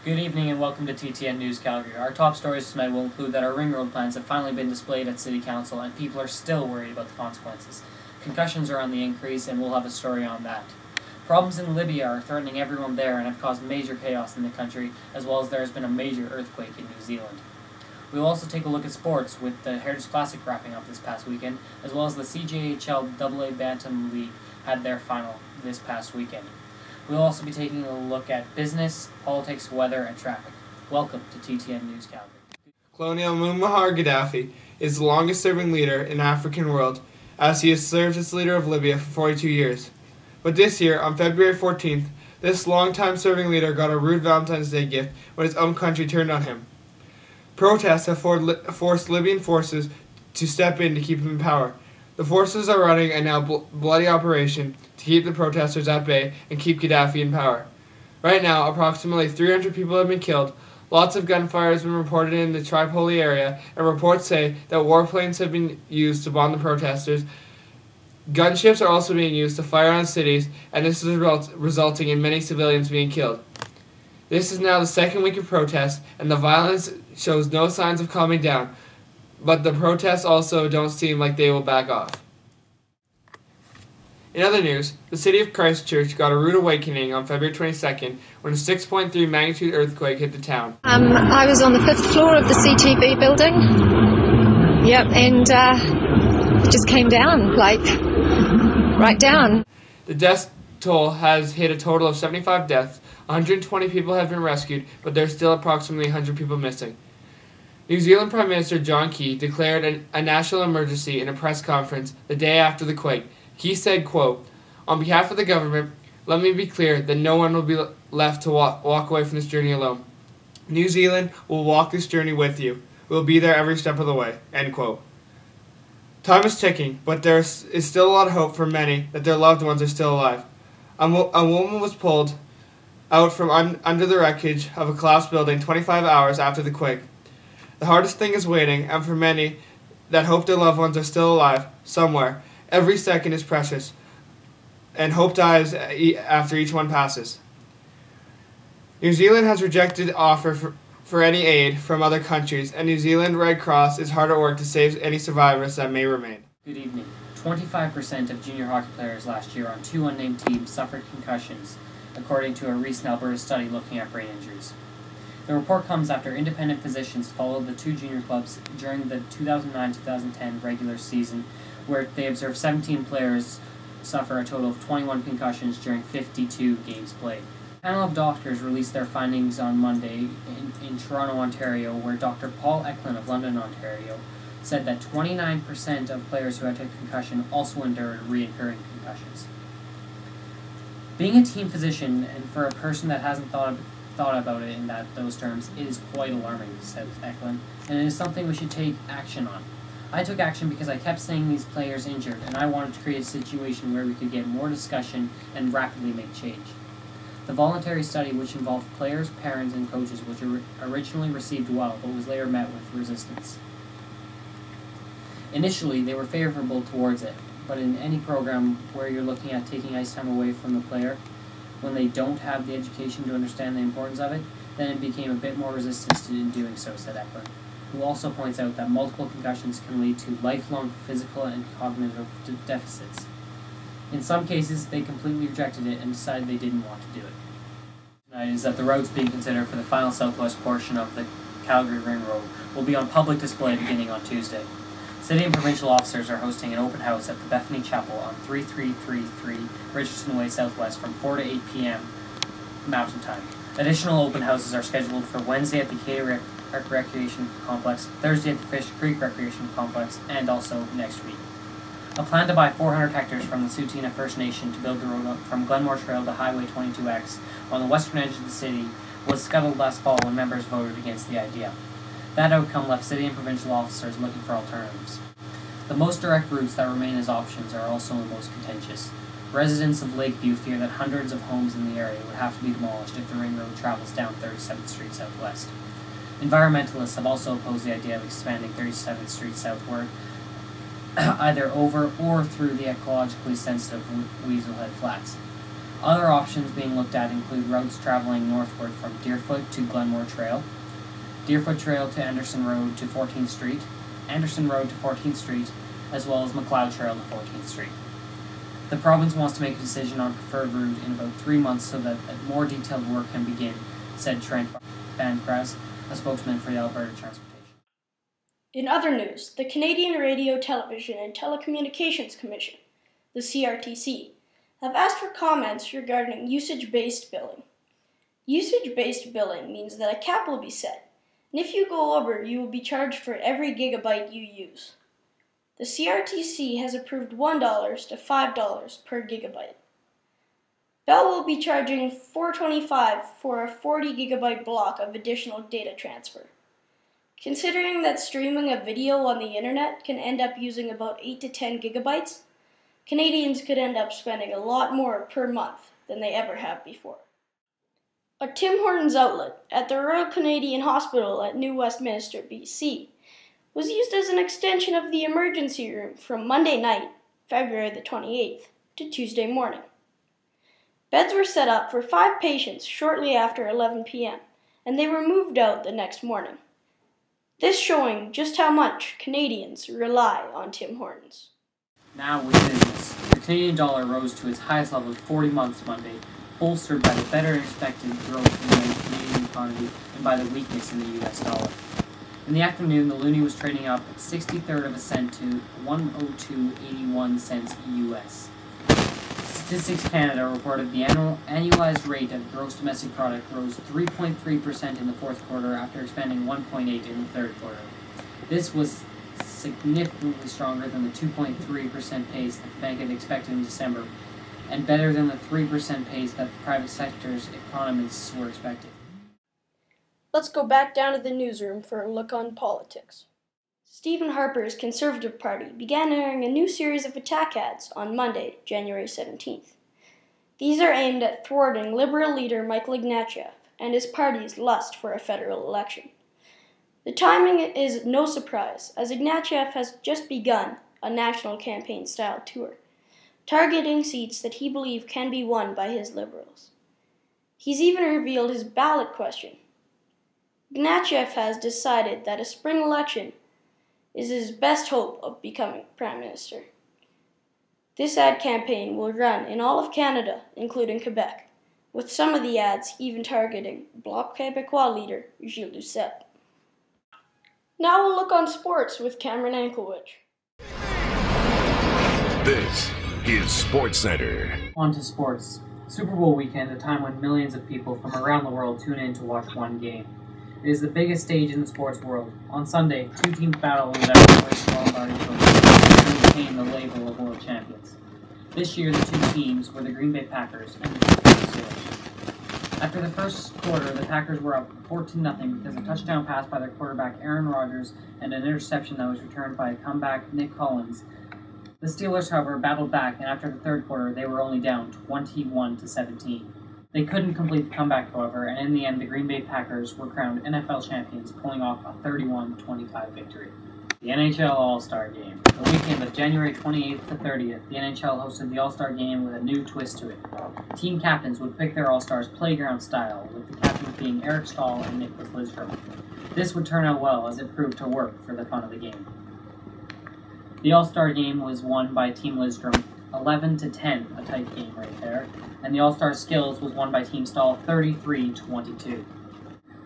Good evening and welcome to TTN News Calgary. Our top stories tonight will include that our ring road plans have finally been displayed at City Council and people are still worried about the consequences. Concussions are on the increase and we'll have a story on that. Problems in Libya are threatening everyone there and have caused major chaos in the country, as well as there has been a major earthquake in New Zealand. We will also take a look at sports, with the Heritage Classic wrapping up this past weekend, as well as the CJHL AA Bantam League had their final this past weekend. We will also be taking a look at business, politics, weather, and traffic. Welcome to TTN News Calgary. Colonel Muammar Gaddafi is the longest-serving leader in the African world, as he has served as leader of Libya for 42 years. But this year, on February 14th, this long-time-serving leader got a rude Valentine's Day gift when his own country turned on him. Protests have forced Libyan forces to step in to keep him in power. The forces are running a now bloody operation to keep the protesters at bay and keep Gaddafi in power. Right now, approximately 300 people have been killed. Lots of gunfire has been reported in the Tripoli area, and reports say that warplanes have been used to bomb the protesters. Gunships are also being used to fire on cities, and this is resulting in many civilians being killed. This is now the second week of protests, and the violence shows no signs of calming down, but the protests also don't seem like they will back off. In other news, the city of Christchurch got a rude awakening on February 22nd when a 6.3 magnitude earthquake hit the town. I was on the 5th floor of the CTV building. Yep, and it just came down, like, right down. The death toll has hit a total of 75 deaths. 120 people have been rescued, but there's still approximately 100 people missing. New Zealand Prime Minister John Key declared a national emergency in a press conference the day after the quake. He said, quote, "On behalf of the government, let me be clear that no one will be left to walk away from this journey alone. New Zealand will walk this journey with you. We'll be there every step of the way," end quote. Time is ticking, but there is still a lot of hope for many that their loved ones are still alive. A woman was pulled out from under the wreckage of a collapsed building 25 hours after the quake. The hardest thing is waiting, and for many that hope their loved ones are still alive somewhere, every second is precious, and hope dies after each one passes. New Zealand has rejected offer for any aid from other countries, and New Zealand Red Cross is hard at work to save any survivors that may remain. Good evening. 25% of junior hockey players last year on two unnamed teams suffered concussions, according to a recent Alberta study looking at brain injuries. The report comes after independent physicians followed the two junior clubs during the 2009-2010 regular season, where they observed 17 players suffer a total of 21 concussions during 52 games played. A panel of doctors released their findings on Monday in Toronto, Ontario, where Dr. Paul Eklund of London, Ontario, said that 29% of players who had a concussion also endured reoccurring concussions. Being a team physician, and for a person that hasn't thought about it in those terms, it is quite alarming, said Eklund, and it is something we should take action on. I took action because I kept seeing these players injured, and I wanted to create a situation where we could get more discussion and rapidly make change. The voluntary study, which involved players, parents, and coaches, was originally received well, but was later met with resistance. Initially, they were favorable towards it, but in any program where you're looking at taking ice time away from the player, when they don't have the education to understand the importance of it, then it became a bit more resistance in doing so, said Eklund, who also points out that multiple concussions can lead to lifelong physical and cognitive deficits. In some cases, they completely rejected it and decided they didn't want to do it. Tonight is that the routes being considered for the final southwest portion of the Calgary Ring Road will be on public display beginning on Tuesday. City and provincial officers are hosting an open house at the Bethany Chapel on 3333 Richardson Way Southwest from 4 to 8 p.m. Mountain Time. Additional open houses are scheduled for Wednesday at the Cater Recreation Complex, Thursday at the Fish Creek Recreation Complex, and also next week. A plan to buy 400 hectares from the Tsuut'ina First Nation to build the road up from Glenmore Trail to Highway 22X on the western edge of the city was scuttled last fall when members voted against the idea. That outcome left city and provincial officers looking for alternatives. The most direct routes that remain as options are also the most contentious. Residents of Lakeview fear that hundreds of homes in the area would have to be demolished if the ring road travels down 37th Street Southwest. Environmentalists have also opposed the idea of expanding 37th Street southward, either over or through the ecologically sensitive Weaselhead Flats. Other options being looked at include routes traveling northward from Deerfoot to Glenmore Trail, Deerfoot Trail to Anderson Road to 14th Street, Anderson Road to 14th Street, as well as McLeod Trail to 14th Street. The province wants to make a decision on preferred route in about 3 months so that more detailed work can begin, said Trent Bancroft, a spokesman for the Alberta Transportation. In other news, the Canadian Radio, Television and Telecommunications Commission, the CRTC, have asked for comments regarding usage-based billing. Usage-based billing means that a cap will be set, and if you go over, you will be charged for every gigabyte you use. The CRTC has approved $1 to $5 per gigabyte. Bell will be charging $4.25 for a 40 gigabyte block of additional data transfer. Considering that streaming a video on the internet can end up using about 8 to 10 gigabytes, Canadians could end up spending a lot more per month than they ever have before. A Tim Hortons outlet at the Royal Canadian Hospital at New Westminster, BC, was used as an extension of the emergency room from Monday night, February the 28th, to Tuesday morning. Beds were set up for 5 patients shortly after 11 p.m., and they were moved out the next morning. This showing just how much Canadians rely on Tim Hortons. Now with business. The Canadian dollar rose to its highest level in 40 months Monday, bolstered by the better-than-expected growth in the Canadian economy and by the weakness in the U.S. dollar. In the afternoon, the loonie was trading up 63rd of a cent to 102.81 cents US. Statistics Canada reported the annualized rate of gross domestic product rose 3.3% in the fourth quarter after expanding 1.8% in the third quarter. This was significantly stronger than the 2.3% pace that the bank had expected in December, and better than the 3% pace that the private sector's economists were expecting. Let's go back down to the newsroom for a look on politics. Stephen Harper's Conservative Party began airing a new series of attack ads on Monday, January 17th. These are aimed at thwarting Liberal leader Michael Ignatieff and his party's lust for a federal election. The timing is no surprise, as Ignatieff has just begun a national campaign-style tour, targeting seats that he believes can be won by his Liberals. He's even revealed his ballot question. Ignatieff has decided that a spring election is his best hope of becoming Prime Minister. This ad campaign will run in all of Canada, including Quebec, with some of the ads even targeting Bloc Québécois leader Gilles Duceppe. Now we'll look on sports with Cameron Anklewich. This is SportsCenter. On to sports. Super Bowl weekend, a time when millions of people from around the world tune in to watch one game. It is the biggest stage in the sports world. On Sunday, 2 teams battled it out to win the Lombardi Trophy and retain the label of world champions. This year, the 2 teams were the Green Bay Packers and the Pittsburgh Steelers. After the first quarter, the Packers were up 14-0 because a touchdown pass by their quarterback Aaron Rodgers and an interception that was returned by a comeback Nick Collins. The Steelers, however, battled back, and after the third quarter, they were only down 21-17. They couldn't complete the comeback, however, and in the end, the Green Bay Packers were crowned NFL champions, pulling off a 31-25 victory. The NHL All-Star Game. The weekend of January 28th to 30th, the NHL hosted the All-Star Game with a new twist to it. Team captains would pick their All-Stars playground style, with the captains being Eric Stahl and Nicholas Lidstrom. This would turn out well, as it proved to work for the fun of the game. The All-Star Game was won by Team Lidstrom 11-10, a tight game right there, and the All-Star Skills was won by Team Stahl 33-22.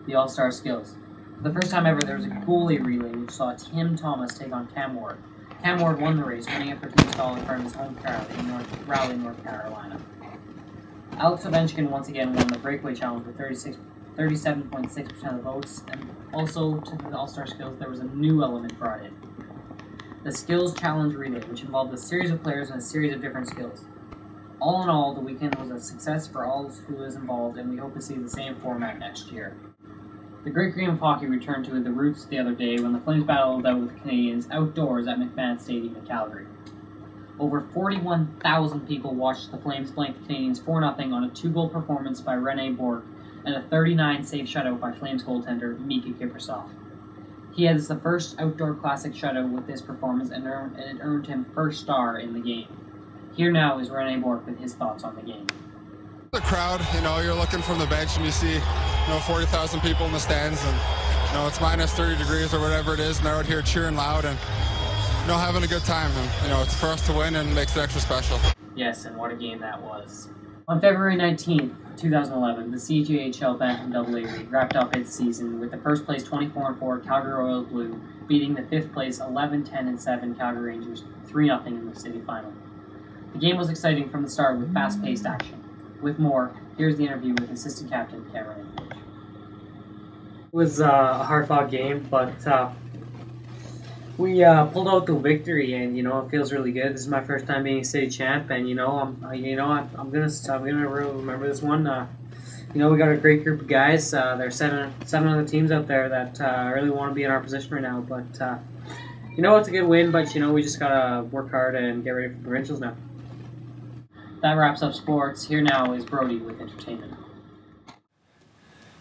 The All-Star Skills. For the first time ever, there was a goalie relay which saw Tim Thomas take on Cam Ward. Cam Ward won the race, winning it for Team Stahl in front of his home crowd in Raleigh, North Carolina. Alex Ovechkin once again won the breakaway challenge with 37.6% of the votes, and also to the All-Star Skills, there was a new element brought in. The Skills Challenge Relay, which involved a series of players and a series of different skills. All in all, the weekend was a success for all who was involved, and we hope to see the same format next year. The great game of hockey returned to the roots the other day when the Flames battled out with the Canadians outdoors at McMahon Stadium in Calgary. Over 41,000 people watched the Flames blank the Canadians 4-0 on a 2-goal performance by Rene Bourque and a 39-save shutout by Flames goaltender Mika Kiprusoff. He has the first outdoor classic shutout with this performance, and it earned him first star in the game. Here now is Rene Bourque with his thoughts on the game. The crowd, you're looking from the bench and you see, 40,000 people in the stands, and, it's minus 30 degrees or whatever it is, and they're out here cheering loud and, having a good time. And, it's for us to win and makes it extra special. Yes, and what a game that was. On February 19th, 2011, the CJHL Bantam AA League wrapped up its season with the first place 24-4 Calgary Royal Blue beating the 5th place 11-10-7 Calgary Rangers 3-0 in the city final. The game was exciting from the start with fast-paced action. With more, here's the interview with assistant captain Cameron. It was a hard-fought game, but we pulled out the victory, and it feels really good. This is my first time being a city champ, and I'm gonna really remember this one. We got a great group of guys. There's seven other teams out there that really want to be in our position right now. But it's a good win. But we just gotta work hard and get ready for provincials now. That wraps up sports. Here now is Brody with entertainment.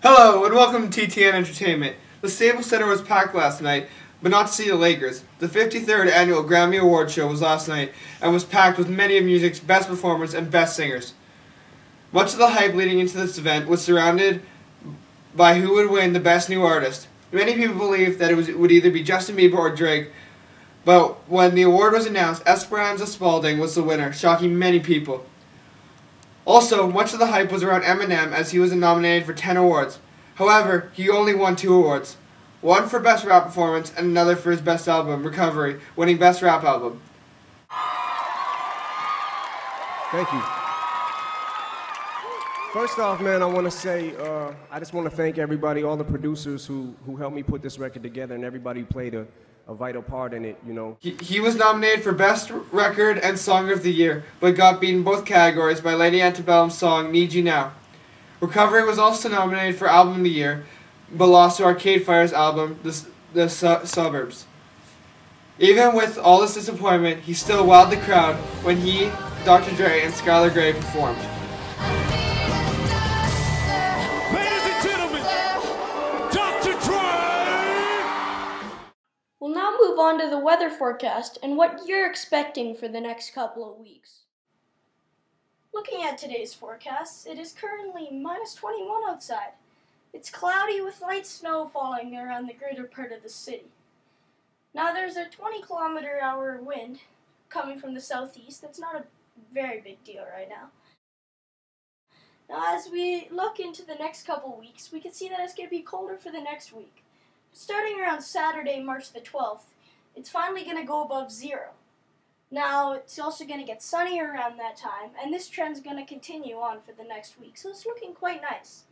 Hello and welcome to TTN Entertainment. The Staples Center was packed last night, but not to see the Lakers. The 53rd annual Grammy Award show was last night and was packed with many of music's best performers and best singers. Much of the hype leading into this event was surrounded by who would win the Best New Artist. Many people believed that it would either be Justin Bieber or Drake, but when the award was announced, Esperanza Spalding was the winner, shocking many people. Also, much of the hype was around Eminem as he was nominated for 10 awards. However, he only won 2 awards. One for Best Rap Performance and another for his Best Album, Recovery, winning Best Rap Album. Thank you. First off, man, I want to say, I just want to thank everybody, all the producers who helped me put this record together, and everybody who played a vital part in it, He was nominated for Best Record and Song of the Year, but got beaten in both categories by Lady Antebellum's song, Need You Now. Recovery was also nominated for Album of the Year, but lost to Arcade Fire's album, The Suburbs. Even with all this disappointment, he still wowed the crowd when he, Dr. Dre, and Skylar Grey performed. Ladies and gentlemen, Dr. Dre! We'll now move on to the weather forecast and what you're expecting for the next couple of weeks. Looking at today's forecast, it is currently minus 21 outside. It's cloudy with light snow falling around the greater part of the city. Now there's a 20-kilometer-hour wind coming from the southeast. That's not a very big deal right now. Now as we look into the next couple weeks, we can see that it's going to be colder for the next week. Starting around Saturday, March the 12th, it's finally going to go above 0. Now, it's also going to get sunny around that time, and this trend's going to continue on for the next week, so it's looking quite nice.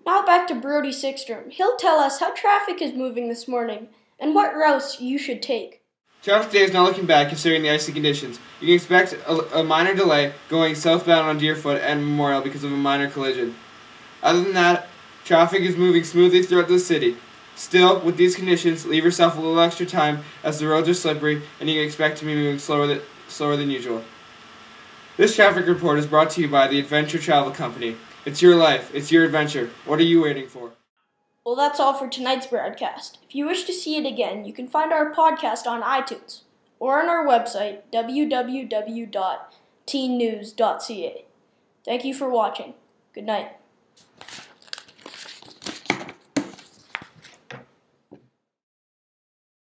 Now back to Brody Sickstrom. He'll tell us how traffic is moving this morning, and what routes you should take. Traffic today is not looking bad considering the icy conditions. You can expect a minor delay going southbound on Deerfoot and Memorial because of a minor collision. Other than that, traffic is moving smoothly throughout the city. Still, with these conditions, leave yourself a little extra time as the roads are slippery and you can expect to be moving slower than usual. This traffic report is brought to you by the Adventure Travel Company. It's your life. It's your adventure. What are you waiting for? Well, that's all for tonight's broadcast. If you wish to see it again, you can find our podcast on iTunes or on our website, www.teennews.ca. Thank you for watching. Good night.